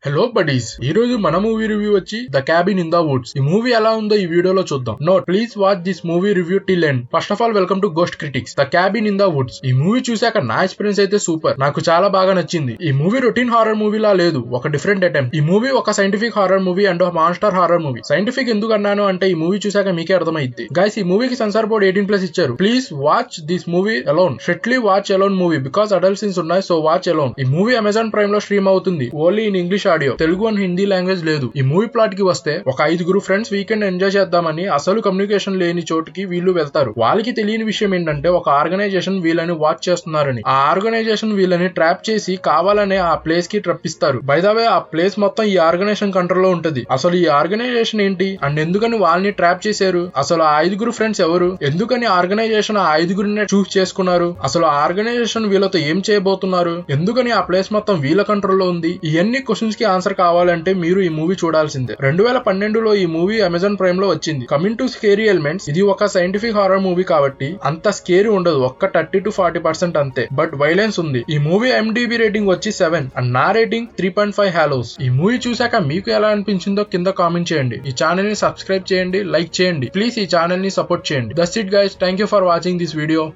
Hello buddies, ఈ రోజు మన మూవీ రివ్యూ వచ్చి the cabin in the Woods. ఈ మూవీ ఎలా ఉందో ఈ వీడియోలో చూద్దాం. Note, please watch this movie review till end. First of all, welcome to ghost critics. The cabin in the Woods. ఈ మూవీ చూసాక నా ఎక్స్పీరియన్స్ అయితే సూపర్. నాకు చాలా బాగా నచ్చింది. ఈ మూవీ రొటీన్ హారర్ మూవీ లా లేదు, ఒక డిఫరెంట్ అటెంప్ట్. ఈ మూవీ ఒక సైంటిఫిక్ హారర్ మూవీ అండ్ ఒక మాన్స్టర్ హారర్ మూవీ. సైంటిఫిక్ ఎందుకు అన్నాను అంటే ఈ మూవీ చూసాక మీకే అర్థమైంది. గైస్, ఈ మూవీకి సెన్సార్ బోర్డ్ 18+ ఇచ్చారు. Please watch this movie alone. Strictly watch alone movie because adult scenes ఉన్నాయి, సో వాచ్ అలోన్. ఈ మూవీ అమెజాన్ ప్రైమ్ లో స్ట్రీమ్ అవుతుంది, only in English audio. Telugu and Hindi language లేదు. ఈ మూవీ ప్లాట్ కి వస్తే, ఒక 5 ఫ్రెండ్స్ వీకెండ్ ఎంజాయ్ చేద్దామని అసలు కమ్యూనికేషన్ లేని చోటుకి వీళ్ళు వెళ్తారు. వాళ్ళకి తెలియని విషయం ఏంటంటే ఒక ఆర్గనైజేషన్ వీళ్ళని వాచ్ చేస్తున్నారని. ఆ ఆర్గనైజేషన్ వీళ్ళని ట్రాప్ చేసి కావాలనే ఆ ప్లేస్ కి ట్రప్పిస్తారు. బై ద వే, ఆ ప్లేస్ మొత్తం ఈ ఆర్గనైజేషన్ కంట్రోల్ లో ఉంటది. అసలు ఈ ఆర్గనైజేషన్ ఏంటి అండ్ ఎందుకని వాళ్ళని ట్రాప్ చేశారు? అసలు ఆ 5 ఫ్రెండ్స్ ఎవరు? ఎందుకని ఆర్గనైజేషన్ ఆ 5 చూస్ చేసుకున్నారు? అసలు ఆ ఆర్గనైజేషన్ వీళ్ళతో ఏం చేయబోతున్నారు? ఎందుకని ఆ ప్లేస్ మొత్తం వీళ్ళ కంట్రోల్లో ఉంది? ఇవన్నీ క్వశ్చన్స్ కి ఆన్సర్ కావాలంటే మీరు ఈ మూవీ చూడాల్సిందే. 2012లో ఈ మూవీ అమెజాన్ ప్రైమ్ లో వచ్చింది. కమింగ్ టు స్కేరీ ఎలిమెంట్స్, ఇది ఒక సైంటిఫిక్ హారర్ మూవీ కాబట్టి అంత స్కేరీ ఉండదు, ఒక్క 30-40% అంతే. బట్ వైలెన్స్ ఉంది. ఈ మూవీ IMDb రేటింగ్ వచ్చి 7 అండ్ నా రేటింగ్ 3.5 హాలోస్. ఈ మూవీ చూసాక మీకు ఎలా అనిపించిందో కింద కామెంట్ చేయండి. ఈ ఛానల్ ని సబ్స్క్రైబ్ చేయండి, లైక్ చేయండి. ప్లీజ్ ఈ ఛానల్ ని సపోర్ట్ చేయండి. That's it guys, thank you for watching this video.